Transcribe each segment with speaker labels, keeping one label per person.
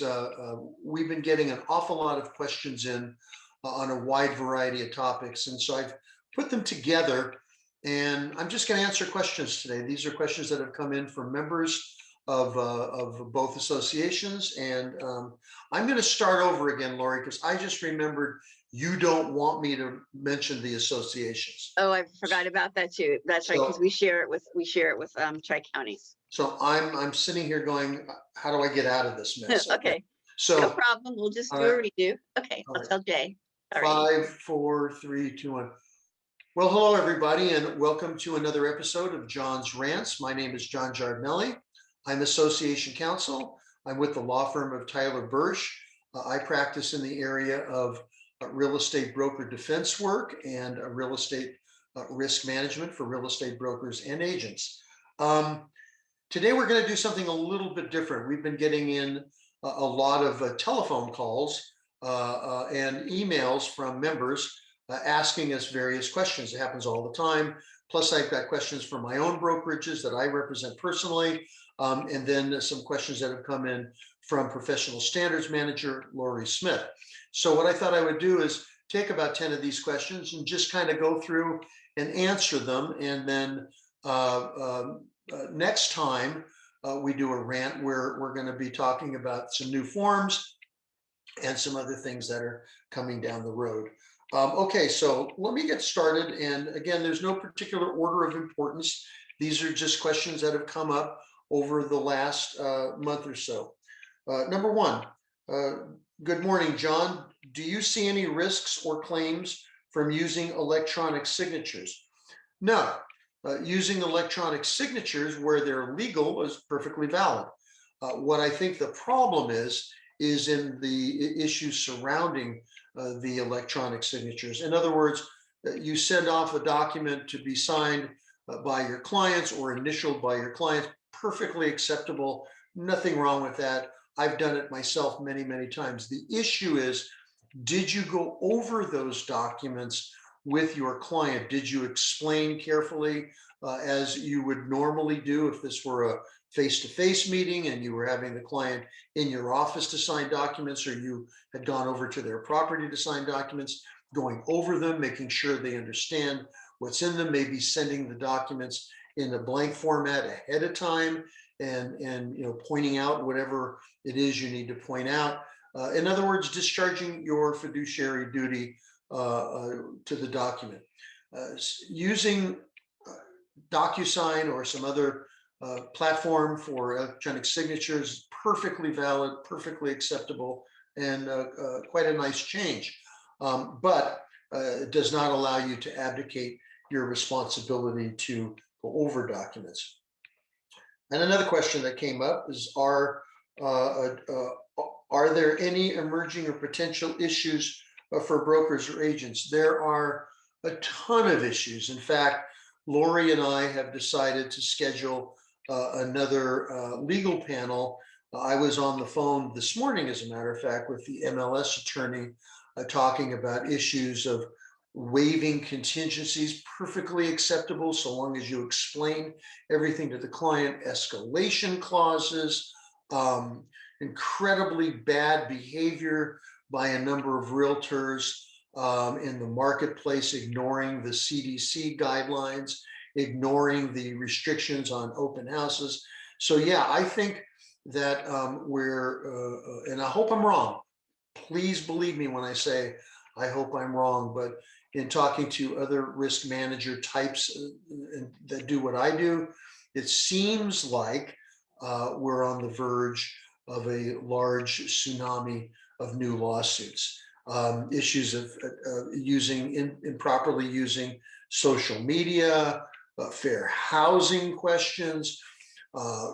Speaker 1: always, we've been getting an awful lot of questions in on a wide variety of topics. And so I've put them together and I'm just going to answer questions today. These are questions that have come in from members of both associations. And I'm going to start over again, Lori, because I just remembered you don't want me to mention the associations.
Speaker 2: Oh, I forgot about that too. That's right, because we share it with Tri-Counties.
Speaker 1: So I'm sitting here going, how do I get out of this mess?
Speaker 2: Okay.
Speaker 1: So
Speaker 2: no problem. We'll just do a redo. Okay, I'll tell Jay.
Speaker 1: All right. 5, 4, 3, 2, 1. Well, hello everybody, and welcome to another episode of John's Rants. My name is John Giardinelli. I'm Association Counsel. I'm with the law firm of Tyler Birch. I practice in the area of real estate broker defense work and real estate risk management for real estate brokers and agents. Today we're going to do something a little bit different. We've been getting in a lot of telephone calls and emails from members asking us various questions. It happens all the time. Plus, I've got questions from my own brokerages that I represent personally, and then some questions that have come in from professional standards manager Lori Smith. So what I thought I would do is take about 10 of these questions and just kind of go through and answer them. And then next time we do a rant, we're going to be talking about some new forms and some other things that are coming down the road. Okay, so let me get started. And again, there's no particular order of importance. These are just questions that have come up over the last month or so. Number one, good morning, John. Do you see any risks or claims from using electronic signatures? No, using electronic signatures where they're legal is perfectly valid. What I think the problem is in the issues surrounding the electronic signatures. In other words, you send off a document to be signed by your clients or initialed by your clients, perfectly acceptable, nothing wrong with that. I've done it myself many, many times. The issue is, did you go over those documents with your client? Did you explain carefully as you would normally do if this were a face-to-face meeting and you were having the client in your office to sign documents, or you had gone over to their property to sign documents, going over them, making sure they understand what's in them, maybe sending the documents in a blank format ahead of time and pointing out whatever it is you need to point out. In other words, discharging your fiduciary duty to the document. Using DocuSign or some other platform for electronic signatures, perfectly valid, perfectly acceptable, and quite a nice change. But it does not allow you to abdicate your responsibility to go over documents. And another question that came up is, are there any emerging or potential issues for brokers or agents? There are a ton of issues. In fact, Lori and I have decided to schedule another legal panel. I was on the phone this morning, as a matter of fact, with the MLS attorney talking about issues of waiving contingencies, perfectly acceptable so long as you explain everything to the client, escalation clauses, incredibly bad behavior by a number of realtors in the marketplace, ignoring the CDC guidelines, ignoring the restrictions on open houses. So yeah, I think that and I hope I'm wrong. Please believe me when I say I hope I'm wrong, but in talking to other risk manager types that do what I do, it seems like we're on the verge of a large tsunami of new lawsuits. Issues of improperly using social media, fair housing questions.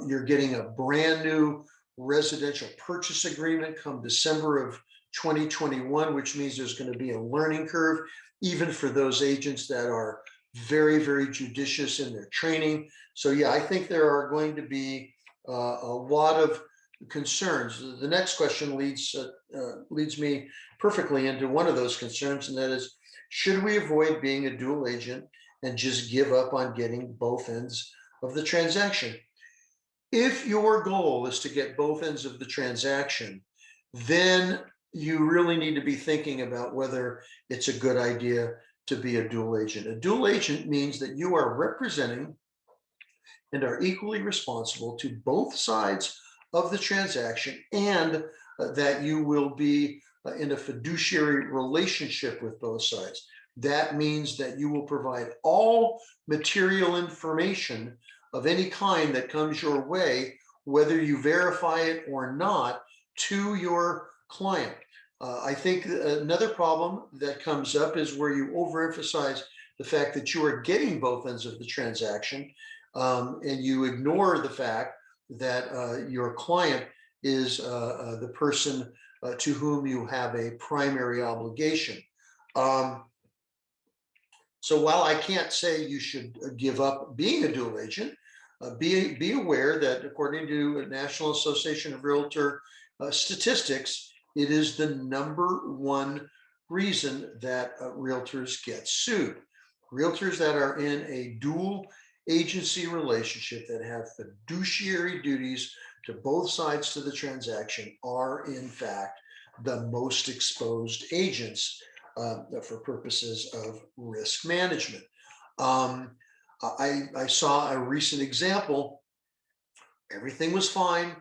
Speaker 1: You're getting a brand new residential purchase agreement come December of 2021, which means there's going to be a learning curve, even for those agents that are very, very judicious in their training. So yeah, I think there are going to be a lot of concerns. The next question leads me perfectly into one of those concerns, and that is, should we avoid being a dual agent and just give up on getting both ends of the transaction? If your goal is to get both ends of the transaction, then you really need to be thinking about whether it's a good idea to be a dual agent. A dual agent means that you are representing and are equally responsible to both sides of the transaction, and that you will be in a fiduciary relationship with both sides. That means that you will provide all material information of any kind that comes your way, whether you verify it or not, to your client. I think another problem that comes up is where you overemphasize the fact that you are getting both ends of the transaction, and you ignore the fact that your client is the person to whom you have a primary obligation. Um, so while I can't say you should give up being a dual agent, be aware that according to the National Association of Realtor statistics, it is the number one reason that realtors get sued. Realtors that are in a dual agency relationship that have fiduciary duties to both sides to the transaction are in fact the most exposed agents for purposes of risk management. Um, I saw a recent example. Everything was fine,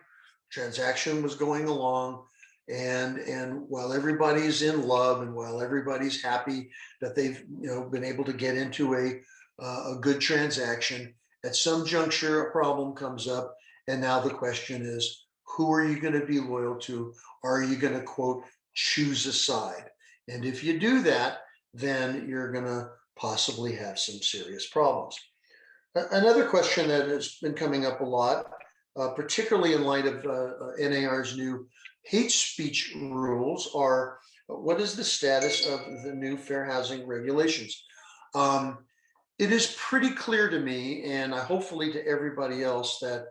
Speaker 1: transaction was going along, and while everybody's in love and while everybody's happy that they've been able to get into a good transaction, at some juncture a problem comes up, and now the question is, who are you going to be loyal to? Are you going to, quote, choose a side? And if you do that, then you're going to possibly have some serious problems. Another question that has been coming up a lot, particularly in light of NAR's new hate speech rules, are what is the status of the new fair housing regulations? It is pretty clear to me, and hopefully to everybody else, that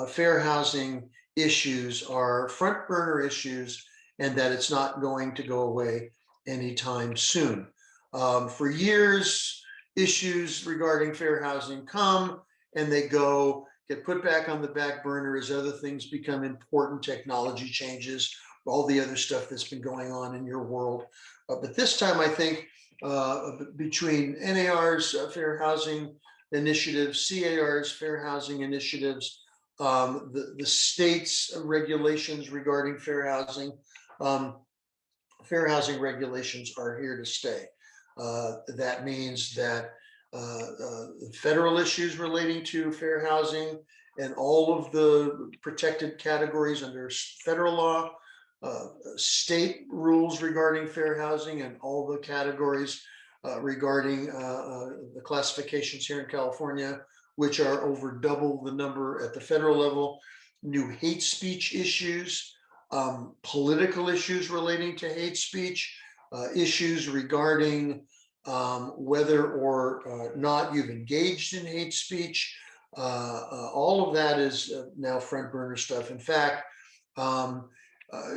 Speaker 1: fair housing issues are front burner issues and that it's not going to go away anytime soon. For years, issues regarding fair housing come and they go, get put back on the back burner as other things become important, technology changes, all the other stuff that's been going on in your world. But this time, I think between NAR's fair housing initiatives, CAR's fair housing initiatives, the state's regulations regarding fair housing regulations are here to stay. That means that federal issues relating to fair housing and all of the protected categories under federal law, state rules regarding fair housing and all the categories regarding the classifications here in California, which are over double the number at the federal level, new hate speech issues, political issues relating to hate speech, issues regarding whether or not you've engaged in hate speech. All of that is now front burner stuff. In fact,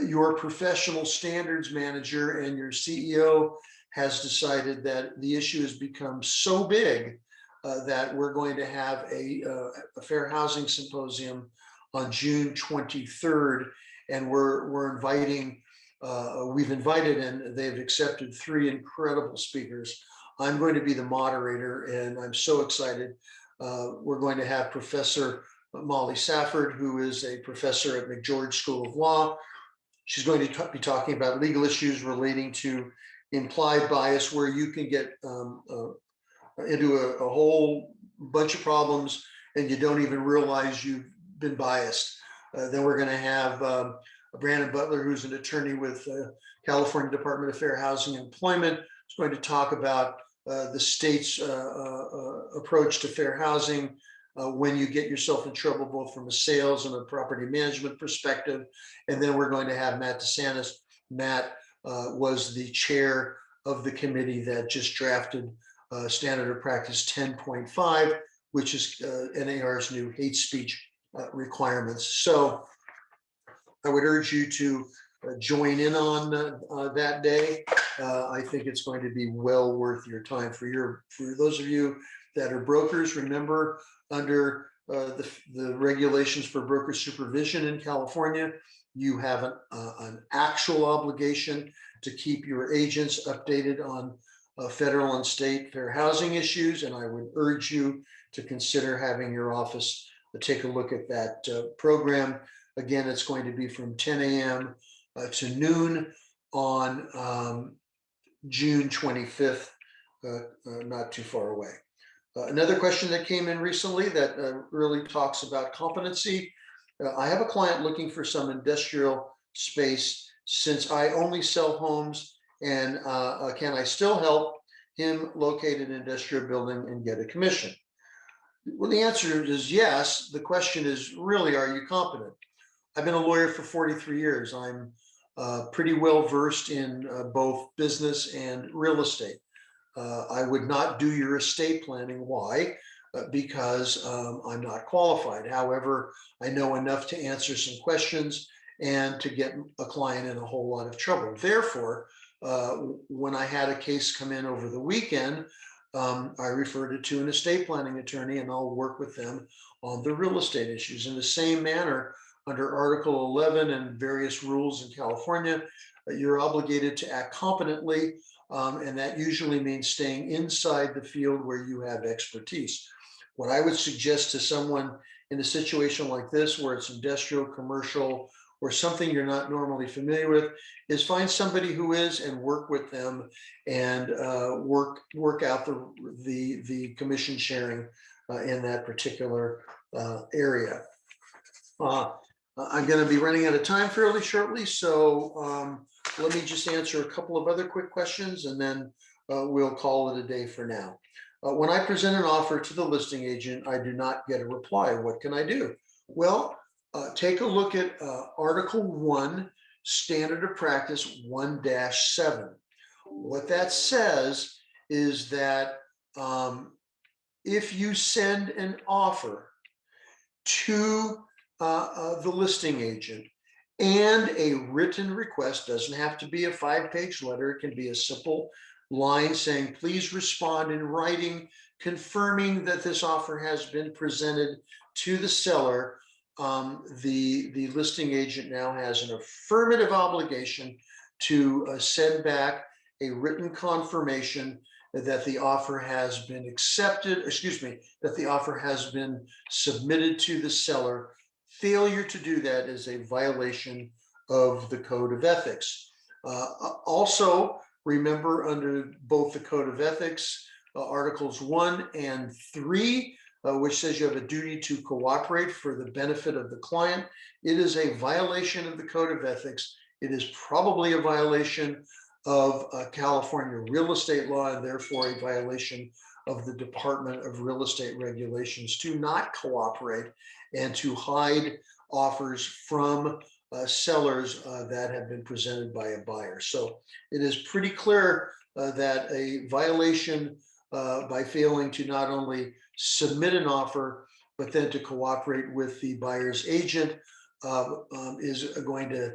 Speaker 1: your professional standards manager and your CEO has decided that the issue has become so big that we're going to have a fair housing symposium on June 23rd, and we've invited and they've accepted 3 incredible speakers. I'm going to be the moderator, and I'm so excited. We're going to have Professor Molly Safford, who is a professor at McGeorge School of Law. She's going to be talking about legal issues relating to implied bias, where you can get into a whole bunch of problems and you don't even realize you've been biased. Then we're going to have Brandon Butler, who's an attorney with California Department of Fair Housing and Employment, is going to talk about the state's approach to fair housing when you get yourself in trouble, both from a sales and a property management perspective. And then we're going to have Matt DeSantis. Matt was the chair of the committee that just drafted Standard of Practice 10.5, which is NAR's new hate speech requirements. So I would urge you to join in on that day. I think it's going to be well worth your time. For those of you that are brokers, remember under the regulations for broker supervision in California, you have an actual obligation to keep your agents updated on federal and state fair housing issues, and I would urge you to consider having your office take a look at that program. Again, it's going to be from 10 a.m. To noon on June 25th, not too far away. Another question that came in recently that really talks about competency. I have a client looking for some industrial space since I only sell homes, and can I still help him locate an industrial building and get a commission? Well, the answer is yes. The question is really, are you competent? I've been a lawyer for 43 years. I'm pretty well versed in both business and real estate. I would not do your estate planning. Why? Because I'm not qualified. However, I know enough to answer some questions and to get a client in a whole lot of trouble. Therefore, when I had a case come in over the weekend, I referred it to an estate planning attorney, and I'll work with them on the real estate issues. In the same manner, under Article 11 and various rules in California, you're obligated to act competently, and that usually means staying inside the field where you have expertise. What I would suggest to someone in a situation like this, where it's industrial, commercial, or something you're not normally familiar with, is find somebody who is and work with them and work out the commission sharing in that particular area. I'm going to be running out of time fairly shortly, so let me just answer a couple of other quick questions, and then we'll call it a day for now. When I present an offer to the listing agent, I do not get a reply. What can I do? Well, take a look at Article 1, Standard of Practice 1-7. What that says is that if you send an offer to the listing agent and a written request, doesn't have to be a 5-page letter, it can be a simple line saying, please respond in writing confirming that this offer has been presented to the seller. The listing agent now has an affirmative obligation to send back a written confirmation that the offer has been accepted, that the offer has been submitted to the seller. Failure to do that is a violation of the Code of Ethics. Also, remember, under both the Code of Ethics, Articles 1 and 3, which says you have a duty to cooperate for the benefit of the client, it is a violation of the Code of Ethics. It is probably a violation of California real estate law, and therefore a violation of the Department of Real Estate regulations to not cooperate and to hide offers from sellers that have been presented by a buyer. So it is pretty clear that a violation by failing to not only submit an offer, but then to cooperate with the buyer's agent is going to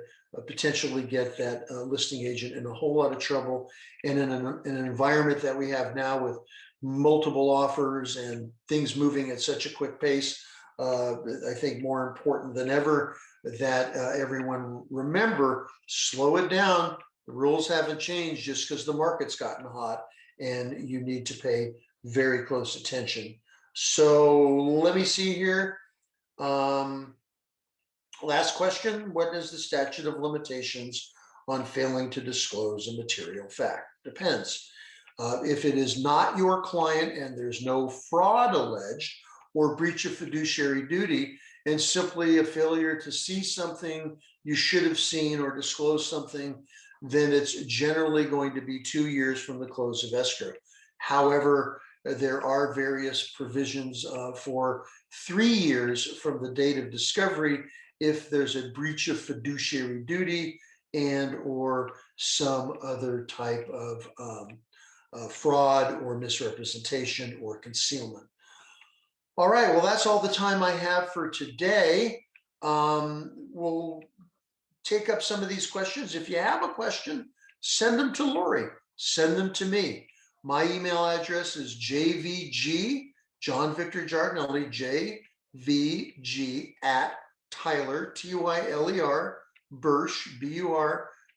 Speaker 1: potentially get that listing agent in a whole lot of trouble. And in an environment that we have now with multiple offers and things moving at such a quick pace, I think more important than ever that everyone remember, slow it down. The rules haven't changed just because the market's gotten hot, and you need to pay very close attention. So let me see here. Last question, what is the statute of limitations on failing to disclose a material fact? Depends. If it is not your client and there's no fraud alleged or breach of fiduciary duty, and simply a failure to see something you should have seen or disclose something, then it's generally going to be 2 years from the close of escrow. However, there are various provisions for 3 years from the date of discovery if there's a breach of fiduciary duty and or some other type of fraud or misrepresentation or concealment. All right, well, that's all the time I have for today. We'll take up some of these questions. If you have a question, send them to Lori, send them to me. My email address is jvg, John Victor Giardinelli, jvg at Tyler, Tyler, Bursch,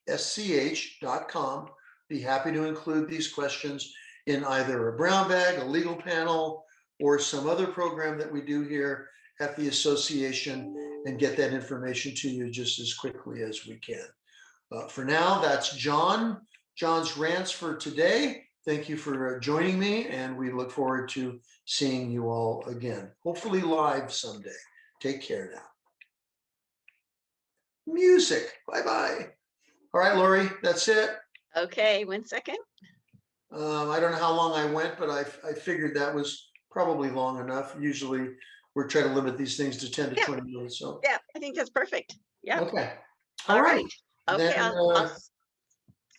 Speaker 1: BURSCH.com. Be happy to include these questions in either a brown bag, a legal panel, or some other program that we do here at the association, and get that information to you just as quickly as we can. For now, that's John's rants for today. Thank you for joining me, and we look forward to seeing you all again, hopefully live someday. Take care now. Music. Bye-bye. All right, Lori, that's it.
Speaker 2: Okay, 1 second.
Speaker 1: I don't know how long I went, but I figured that was probably long enough. Usually we're trying to limit these things to 10 to
Speaker 2: Yeah.
Speaker 1: 20 minutes. So
Speaker 2: Yeah, I think that's perfect. Yeah.
Speaker 1: okay.
Speaker 2: All right. Okay,
Speaker 1: Then,
Speaker 2: I'll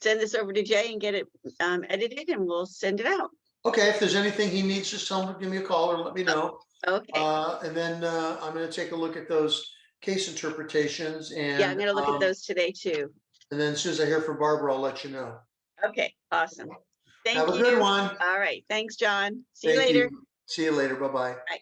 Speaker 2: send this over to Jay and get it edited, and we'll send it out.
Speaker 1: okay, if there's anything he needs, just tell him to give me a call or let me know.
Speaker 2: Okay.
Speaker 1: And then I'm going to take a look at those case interpretations, and
Speaker 2: Yeah, I'm gonna look at those today too.
Speaker 1: And then as soon as I hear from Barbara, I'll let you know.
Speaker 2: Okay, awesome. Thank
Speaker 1: Have a
Speaker 2: you.
Speaker 1: good one.
Speaker 2: All right, thanks, John. See you
Speaker 1: Thank
Speaker 2: later.
Speaker 1: you. See you later. Bye-bye.
Speaker 2: Bye.